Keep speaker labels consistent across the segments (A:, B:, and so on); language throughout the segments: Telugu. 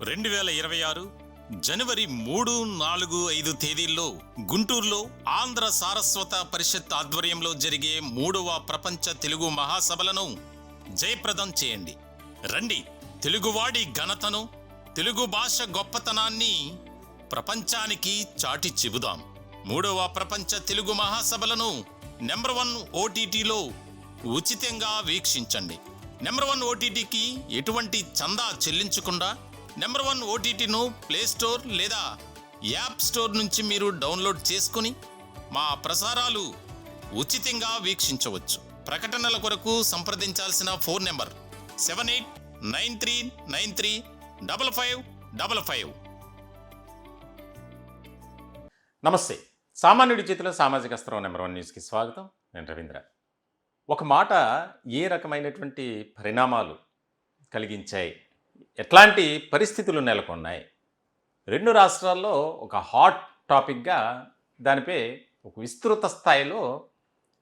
A: 2026 జనవరి 3, 4, 5 తేదీల్లో గుంటూరులో ఆంధ్ర సారస్వత పరిషత్ ఆధ్వర్యంలో జరిగే 3వ ప్రపంచ తెలుగు మహాసభలను జయప్రదం చేయండి. రండి, తెలుగువాడి ఘనతను, తెలుగు భాష గొప్పతనాన్ని ప్రపంచానికి చాటి చెబుదాం. 3వ ప్రపంచ తెలుగు మహాసభలను నెంబర్ 1 ఓటీటీలో ఉచితంగా వీక్షించండి. నెంబర్ 1 ఓటీటీకి ఎటువంటి చందా చెల్లించకుండా నెంబర్ 1 ఓటీటీను ప్లే స్టోర్ లేదా యాప్ స్టోర్ నుంచి మీరు డౌన్లోడ్ చేసుకుని మా ప్రసారాలు ఉచితంగా వీక్షించవచ్చు. ప్రకటనల కొరకు సంప్రదించాల్సిన ఫోన్ నెంబర్ 7893935555.
B: నమస్తే. సామాన్యుడి చేతిలో సామాజిక అస్త్రం నెంబర్ 1 న్యూస్కి స్వాగతం. నేను రవీంద్ర. ఒక మాట ఏ రకమైనటువంటి పరిణామాలు కలిగించాయి, ఎట్లాంటి పరిస్థితులు నెలకొన్నాయి, 2 రాష్ట్రాల్లో ఒక హాట్ టాపిక్గా దానిపై ఒక విస్తృత స్థాయిలో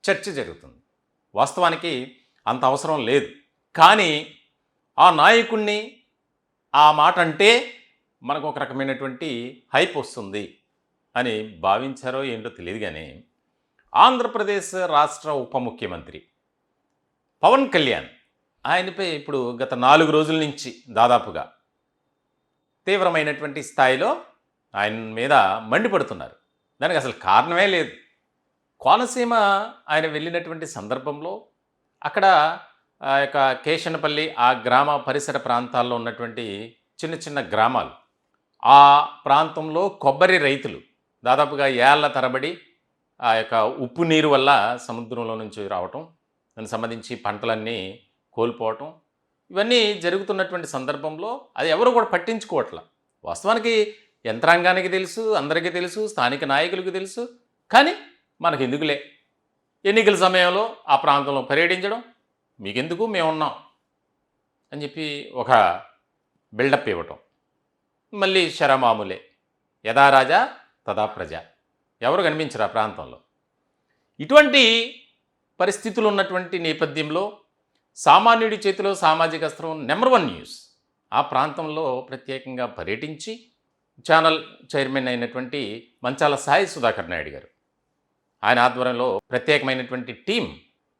B: చర్చ జరుగుతుంది. వాస్తవానికి అంత అవసరం లేదు, కానీ ఆ నాయకుడిని ఆ మాట అంటే మనకు ఒక రకమైనటువంటి హైప్ వస్తుంది అని భావించారో ఏంటో తెలియదు. కానీ ఆంధ్రప్రదేశ్ రాష్ట్ర ఉప ముఖ్యమంత్రి పవన్ కళ్యాణ్, ఆయనపై ఇప్పుడు గత 4 రోజుల నుంచి దాదాపుగా తీవ్రమైనటువంటి స్థాయిలో ఆయన మీద మండిపడుతున్నారు. దానికి అసలు కారణమే లేదు. కోనసీమ ఆయన వెళ్ళినటువంటి సందర్భంలో అక్కడ ఆ యొక్క కేశనపల్లి, ఆ గ్రామ పరిసర ప్రాంతాల్లో ఉన్నటువంటి చిన్న చిన్న గ్రామాలు, ఆ ప్రాంతంలో కొబ్బరి రైతులు దాదాపుగా ఏళ్ల తరబడి ఆ యొక్క ఉప్పు నీరు వల్ల సముద్రంలో నుంచి రావటం, దానికి సంబంధించి పంటలన్నీ కోల్పోవటం, ఇవన్నీ జరుగుతున్నటువంటి సందర్భంలో అది ఎవరు కూడా పట్టించుకోవట్లా. వాస్తవానికి యంత్రాంగానికి తెలుసు, అందరికీ తెలుసు, స్థానిక నాయకులకు తెలుసు. కానీ మనకు ఎందుకులే, ఎన్నికల సమయంలో ఆ ప్రాంతంలో పర్యటించడం మీకెందుకు, మేమున్నాం అని చెప్పి ఒక బిల్డప్ ఇవ్వటం, మళ్ళీ శరమాములే, యథా రాజా తదా ప్రజ, ఎవరు కనిపించరు ఆ ప్రాంతంలో. ఇటువంటి పరిస్థితులు ఉన్నటువంటి నేపథ్యంలో సామాన్యుడి చేతిలో సామాజిక అస్త్రం నెంబర్ 1 న్యూస్ ఆ ప్రాంతంలో ప్రత్యేకంగా పర్యటించి ఛానల్ చైర్మన్ అయినటువంటి మంచాల సాయి సుధాకర్ నాయుడు గారు, ఆయన ఆధ్వర్యంలో ప్రత్యేకమైనటువంటి టీం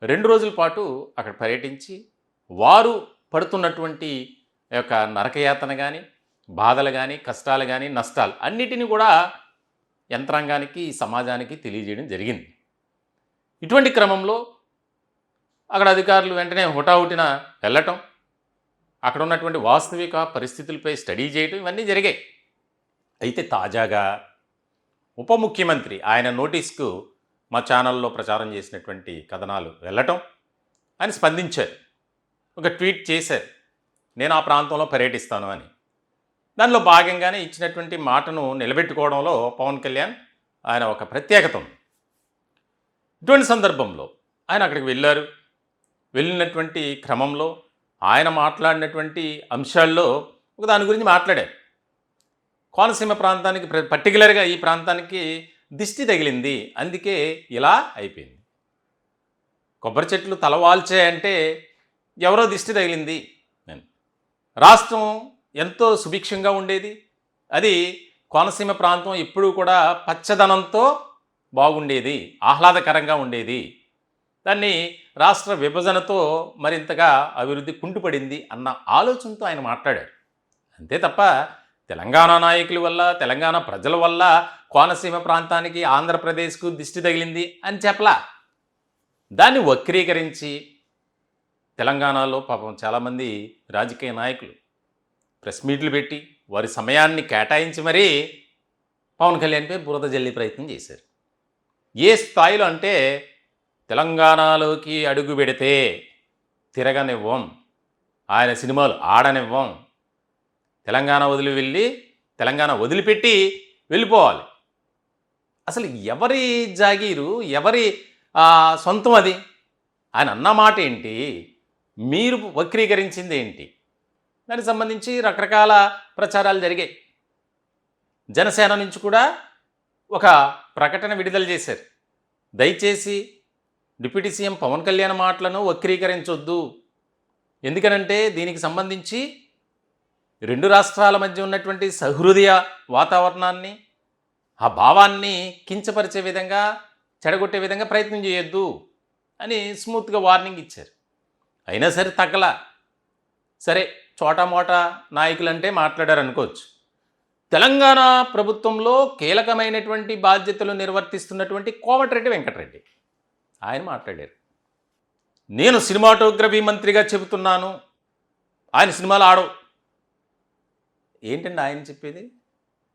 B: 2 రోజుల పాటు అక్కడ పర్యటించి వారు పడుతున్నటువంటి యొక్క నరకయాతన కానీ, బాధలు కానీ, కష్టాలు కానీ, నష్టాలు అన్నిటినీ కూడా యంత్రాంగానికి, సమాజానికి తెలియజేయడం జరిగింది. ఇటువంటి క్రమంలో అక్కడ అధికారులు వెంటనే హుటాహుటిన వెళ్ళటం, అక్కడ ఉన్నటువంటి వాస్తవిక పరిస్థితులపై స్టడీ చేయటం, ఇవన్నీ జరిగాయి. అయితే తాజాగా ఉప ముఖ్యమంత్రి ఆయన నోటీస్కు మా ఛానల్లో ప్రచారం చేసినటువంటి కథనాలు వెళ్ళటం, ఆయన స్పందించారు, ఒక ట్వీట్ చేశారు, నేను ఆ ప్రాంతంలో పర్యటిస్తాను అని. దానిలో భాగంగానే ఇచ్చినటువంటి మాటను నిలబెట్టుకోవడంలో పవన్ కళ్యాణ్ ఆయన ఒక ప్రత్యేకత ఉంది. ఇటువంటి సందర్భంలో ఆయన అక్కడికి వెళ్ళారు. వెళ్ళినటువంటి క్రమంలో ఆయన మాట్లాడినటువంటి అంశాల్లో ఒక దాని గురించి మాట్లాడారు. కోనసీమ ప్రాంతానికి పర్టికులర్గా ఈ ప్రాంతానికి దిష్టి తగిలింది, అందుకే ఇలా అయిపోయింది. కొబ్బరి చెట్లు తలవాల్చాయంటే ఎవరో దిష్టి తగిలింది అని. రాష్ట్రం ఎంతో సుభిక్షంగా ఉండేది, అది కోనసీమ ప్రాంతం ఎప్పుడూ కూడా పచ్చదనంతో బాగుండేది, ఆహ్లాదకరంగా ఉండేది. దాన్ని రాష్ట్ర విభజనతో మరింతగా అభివృద్ధి కుంటుపడింది అన్న ఆలోచనతో ఆయన మాట్లాడారు. అంతే తప్ప తెలంగాణ నాయకుల వల్ల, తెలంగాణ ప్రజల వల్ల కోనసీమ ప్రాంతానికి, ఆంధ్రప్రదేశ్కు దిష్టి తగిలింది అని చెప్పలా. దాన్ని వక్రీకరించి తెలంగాణలో పాపం చాలామంది రాజకీయ నాయకులు ప్రెస్ మీట్లు పెట్టి వారి సమయాన్ని కేటాయించి మరీ పవన్ కళ్యాణ్పై బురద జల్లే ప్రయత్నం చేశారు. ఏ స్థాయిలో అంటే తెలంగాణలోకి అడుగు పెడితే తిరగనివ్వం, ఆయన సినిమాలు ఆడనివ్వం, తెలంగాణ తెలంగాణ వదిలిపెట్టి వెళ్ళిపోవాలి. అసలు ఎవరి జాగీరు, ఎవరి సొంతం అది? ఆయన అన్న మాట ఏంటి, మీరు వక్రీకరించింది ఏంటి? దానికి సంబంధించి రకరకాల ప్రచారాలు జరిగాయి. జనసేన నుంచి కూడా ఒక ప్రకటన విడుదల చేశారు, దయచేసి డిప్యూటీ సీఎం పవన్ కళ్యాణ్ మాటలను వక్రీకరించొద్దు, ఎందుకనంటే దీనికి సంబంధించి రెండు రాష్ట్రాల మధ్య ఉన్నటువంటి సహృదయ వాతావరణాన్ని, ఆ భావాన్ని కించపరిచే విధంగా, చెడగొట్టే విధంగా ప్రయత్నం చేయొద్దు అని స్మూత్గా వార్నింగ్ ఇచ్చారు. అయినా సరే తగ్గల. సరే చోటామోటా నాయకులంటే మాట్లాడారు అనుకోవచ్చు. తెలంగాణ ప్రభుత్వంలో కీలకమైనటువంటి బాధ్యతలు నిర్వర్తిస్తున్నటువంటి కోమటిరెడ్డి వెంకటరెడ్డి ఆయన మాట్లాడారు. నేను సినిమాటోగ్రఫీ మంత్రిగా చెబుతున్నాను, ఆయన సినిమాలు ఆడవు. ఏంటండి ఆయన చెప్పేది?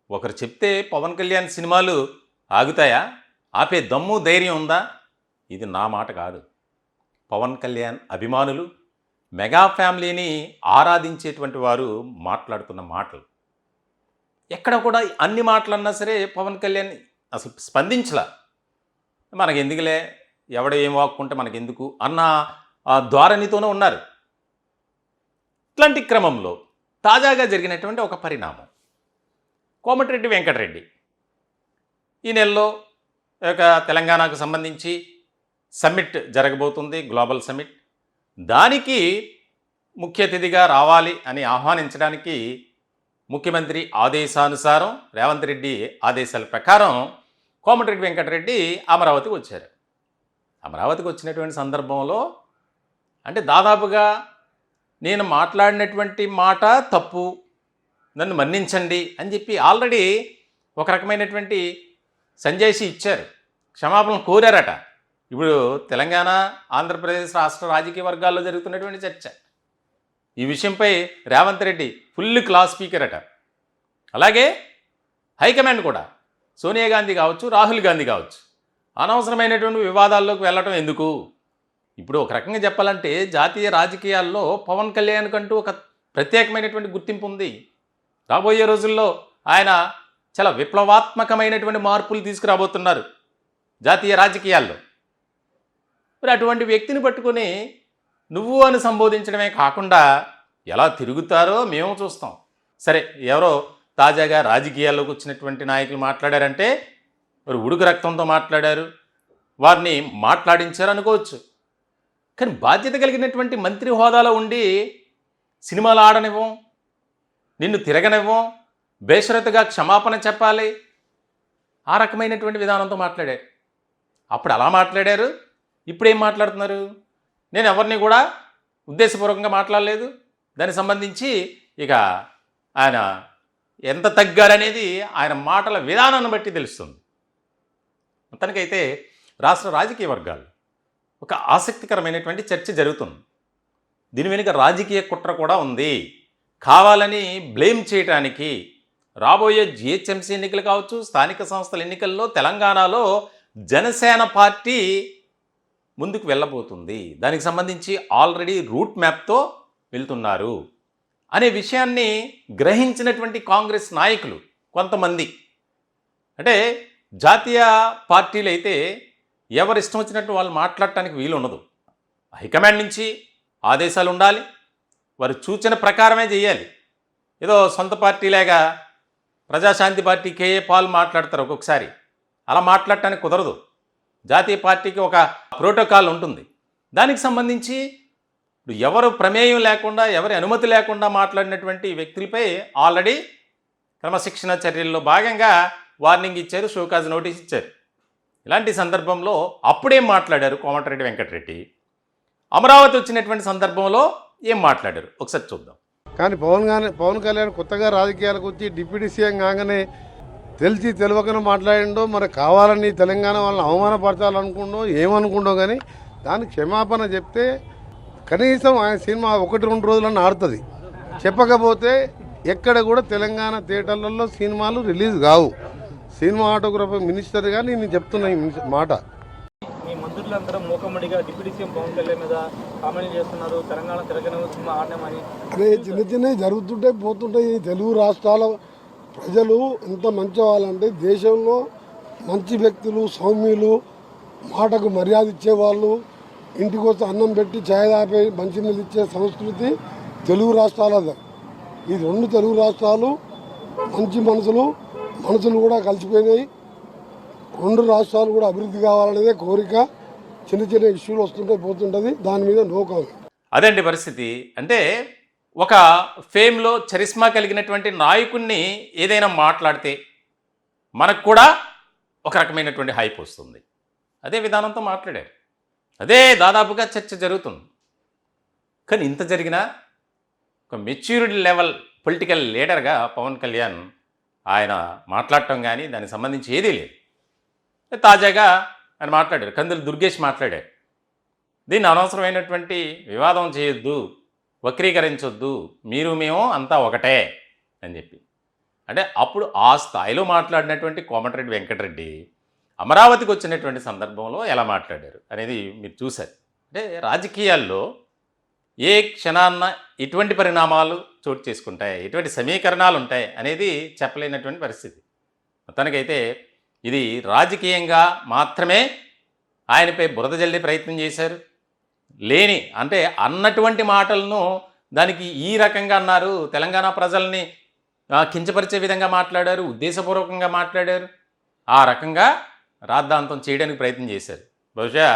B: ఒకరు చెప్తే పవన్ కళ్యాణ్ సినిమాలు ఆగుతాయా? ఆపే దమ్ము ధైర్యం ఉందా? ఇది నా మాట కాదు. పవన్ కళ్యాణ్ అభిమానులు, మెగా ఫ్యామిలీని ఆరాధించేటువంటి వారు మాట్లాడుతున్న మాటలు. ఎక్కడ కూడా అన్ని మాటలన్నా సరే పవన్ కళ్యాణ్ అసలు స్పందించలా. మనకెందుకులే, ఎవడ ఏం వాక్కుంటే మనకెందుకు అన్న ఆ ధోరణితోనే ఉన్నారు. ఇట్లాంటి క్రమంలో తాజాగా జరిగినటువంటి ఒక పరిణామం, కోమటిరెడ్డి వెంకటరెడ్డి ఈ నెలలో ఒక తెలంగాణకు సంబంధించి సమ్మిట్ జరగబోతుంది, గ్లోబల్ సమ్మిట్. దానికి ముఖ్య అతిథిగా రావాలి అని ఆహ్వానించడానికి ముఖ్యమంత్రి ఆదేశానుసారం, రేవంత్ రెడ్డి ఆదేశాల ప్రకారం కోమటిరెడ్డి వెంకటరెడ్డి అమరావతికి వచ్చారు. అమరావతికి వచ్చినటువంటి సందర్భంలో అంటే దాదాపుగా నేను మాట్లాడినటువంటి మాట తప్పు, నన్ను మన్నించండి అని చెప్పి ఆల్రెడీ ఒక రకమైనటువంటి సంజాయిషీ ఇచ్చారు, క్షమాపణలు కోరారట. ఇప్పుడు తెలంగాణ, ఆంధ్రప్రదేశ్ రాష్ట్ర రాజకీయ వర్గాల్లో జరుగుతున్నటువంటి చర్చ ఈ విషయంపై Revanth Reddy full class speaker అట. అలాగే హైకమాండ్ కూడా సోనియా గాంధీ కావచ్చు, రాహుల్ గాంధీ కావచ్చు, అనవసరమైనటువంటి వివాదాల్లోకి వెళ్ళటం ఎందుకు? ఇప్పుడు ఒక రకంగా చెప్పాలంటే జాతీయ రాజకీయాల్లో పవన్ కళ్యాణ్ కంటూ ఒక ప్రత్యేకమైనటువంటి గుర్తింపు ఉంది. రాబోయే రోజుల్లో ఆయన చాలా విప్లవాత్మకమైనటువంటి మార్పులు తీసుకురాబోతున్నారు జాతీయ రాజకీయాల్లో. మరి అటువంటి వ్యక్తిని పట్టుకొని నువ్వు అని సంబోధించడమే కాకుండా ఎలా తిరుగుతారో మేము చూస్తాం. సరే, ఎవరో తాజాగా రాజకీయాల్లోకి వచ్చినటువంటి నాయకులు మాట్లాడారంటే మరి ఉడుకు రక్తంతో మాట్లాడారు, వారిని మాట్లాడించారు అనుకోవచ్చు. కానీ బాధ్యత కలిగినటువంటి మంత్రి హోదాలో ఉండి సినిమాలు ఆడనివ్వం, నిన్ను తిరగనివ్వం, బేషరతుగా క్షమాపణ చెప్పాలి, ఆ రకమైనటువంటి విధానంతో మాట్లాడారు. అప్పుడు అలా మాట్లాడారు, ఇప్పుడేం మాట్లాడుతున్నారు? నేను ఎవరిని కూడా ఉద్దేశపూర్వకంగా మాట్లాడలేదు, దానికి సంబంధించి ఇక ఆయన ఎంత తగ్గారనేది ఆయన మాటల విధానాన్ని బట్టి తెలుస్తుంది. మొత్తానికైతే రాష్ట్ర రాజకీయ వర్గాలు ఒక ఆసక్తికరమైనటువంటి చర్చ జరుగుతుంది. దీని వెనుక రాజకీయ కుట్ర కూడా ఉంది. కావాలని బ్లేమ్ చేయడానికి రాబోయే జిహెచ్ఎంసీ ఎన్నికలు కావచ్చు, స్థానిక సంస్థల ఎన్నికల్లో తెలంగాణలో జనసేన పార్టీ ముందుకు వెళ్ళబోతుంది, దానికి సంబంధించి ఆల్రెడీ రూట్ మ్యాప్తో వెళ్తున్నారు అనే విషయాన్ని గ్రహించినటువంటి కాంగ్రెస్ నాయకులు కొంతమంది, అంటే జాతీయ పార్టీలు అయితే ఎవరు ఇష్టం వచ్చినట్టు వాళ్ళు మాట్లాడటానికి వీలు ఉండదు. హైకమాండ్ నుంచి ఆదేశాలు ఉండాలి, వారి సూచన ప్రకారమే చేయాలి. ఏదో సొంత పార్టీలాగా ప్రజాశాంతి పార్టీ కేఏ పాల్ మాట్లాడతారు ఒక్కొక్కసారి, అలా మాట్లాడటానికి కుదరదు. జాతీయ పార్టీకి ఒక ప్రోటోకాల్ ఉంటుంది. దానికి సంబంధించి ఎవరు ప్రమేయం లేకుండా, ఎవరి అనుమతి లేకుండా మాట్లాడినటువంటి వ్యక్తులపై ఆల్రెడీ క్రమశిక్షణ చర్యల్లో భాగంగా వార్నింగ్ ఇచ్చారు, షోకాజ్ నోటీస్ ఇచ్చారు. ఇలాంటి సందర్భంలో అప్పుడేం మాట్లాడారు కోమటిరెడ్డి వెంకటరెడ్డి, అమరావతి వచ్చినటువంటి సందర్భంలో ఏం మాట్లాడారు ఒకసారి చూద్దాం.
C: కానీ పవన్ కళ్యాణ్ కొత్తగా రాజకీయాలకు వచ్చి డిప్యూటీ సీఎం కాగానే తెలిసి తెలియకనే మాట్లాడిండో, మరి కావాలని తెలంగాణ వాళ్ళని అవమానపరచాలనుకుండో ఏమనుకుండో, కానీ దానికి క్షమాపణ చెప్తే కనీసం ఆయన సినిమా 1-2 రోజులన్నా ఆడుతుంది. చెప్పకపోతే ఎక్కడ కూడా తెలంగాణ థియేటర్లలో సినిమాలు రిలీజ్ కావు. సినిమాటోగ్రఫీ మినిస్టర్ కానీ నేను చెప్తున్నా ఈ మాట.
D: మీ మంత్రులందరూ మూకమ్మడిగా డిప్యూటీ సీఎం పవన్ కళ్యాణ్ మీద కామెంట్ చేస్తున్నారు, తెలంగాణ సినిమా ఆడమని.
C: అదే చిన్న చిన్నవి జరుగుతుంటే పోతుంటాయి. తెలుగు రాష్ట్రాల ప్రజలు ఎంత మంచి వాళ్ళంటే, దేశంలో మంచి వ్యక్తులు, సౌమ్యులు, మాటకు మర్యాద ఇచ్చేవాళ్ళు, ఇంటికి వస్తే అన్నం పెట్టి ఛాయ్ తాపి మంచినీళ్ళు ఇచ్చే సంస్కృతి తెలుగు రాష్ట్రాలది. ఈ 2 తెలుగు రాష్ట్రాలు మంచి మనసులు కూడా కలిసిపోయినాయి. 2 రాష్ట్రాలు కూడా అభివృద్ధి కావాలనేదే కోరిక. చిన్న చిన్న ఇష్యూలు వస్తుంటే పోతుంటుంది, దాని మీద నో కామెంట్.
B: అదండి పరిస్థితి. అంటే ఒక ఫేమ్లో చరిస్మా కలిగినటువంటి నాయకుడిని ఏదైనా మాట్లాడితే మనకు కూడా ఒక రకమైనటువంటి హైప్ వస్తుంది. అదే విధానంతో మాట్లాడారు. అదే దాదాపుగా చర్చ జరుగుతుంది. కానీ ఇంత జరిగినా ఒక మెచ్యూరిటీ లెవెల్ పొలిటికల్ లీడర్గా పవన్ కళ్యాణ్ ఆయన మాట్లాడటం కానీ దానికి సంబంధించి ఏదీ లేదు. తాజాగా ఆయన మాట్లాడారు, కందులు దుర్గేష్ మాట్లాడారు, దీన్ని అనవసరమైనటువంటి వివాదం చేయొద్దు, వక్రీకరించొద్దు, మీరు మేము అంతా ఒకటే అని చెప్పి. అంటే అప్పుడు ఆ స్థాయిలో మాట్లాడినటువంటి కోమటిరెడ్డి వెంకటరెడ్డి అమరావతికి వచ్చినటువంటి సందర్భంలో ఎలా మాట్లాడారు అనేది మీరు చూశారు. అంటే రాజకీయాల్లో ఏ క్షణాన్న ఎటువంటి పరిణామాలు చోటు చేసుకుంటాయి, ఎటువంటి సమీకరణాలు ఉంటాయి అనేది చెప్పలేనటువంటి పరిస్థితి. మొత్తానికైతే ఇది రాజకీయంగా మాత్రమే ఆయనపై బురద జల్లే ప్రయత్నం చేశారు. లేని అంటే అన్నటువంటి మాటలను దానికి ఈ రకంగా అన్నారు, తెలంగాణ ప్రజల్ని కించపరిచే విధంగా మాట్లాడారు, ఉద్దేశపూర్వకంగా మాట్లాడారు, ఆ రకంగా రాద్ధాంతం చేయడానికి ప్రయత్నం చేశారు. బహుశా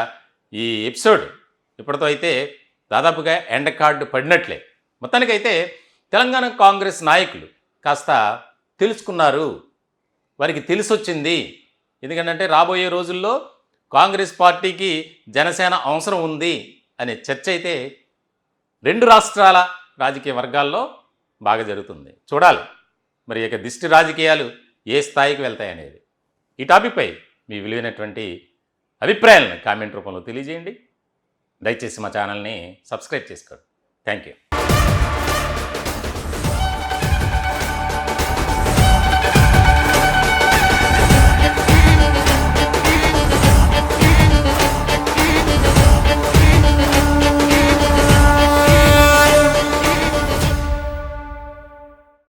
B: ఈ ఎపిసోడ్ ఇప్పటితో అయితే దాదాపుగా ఎండ్ కార్డు పడినట్లే. మొత్తానికైతే తెలంగాణ కాంగ్రెస్ నాయకులు కాస్త తెలుసుకున్నారు, వారికి తెలిసొచ్చింది. ఎందుకంటే రాబోయే రోజుల్లో కాంగ్రెస్ పార్టీకి జనసేన అవసరం ఉంది అనే చర్చ అయితే రెండు రాష్ట్రాల రాజకీయ వర్గాల్లో బాగా జరుగుతుంది. చూడాలి మరి ఇక దిష్టి రాజకీయాలు ఏ స్థాయికి వెళ్తాయనేది. ఈ టాపిక్పై మీ విలువైనటువంటి అభిప్రాయాలను కామెంట్ రూపంలో తెలియజేయండి. దయచేసి మా ఛానల్ని సబ్స్క్రైబ్ చేసుకోండి. Thank you.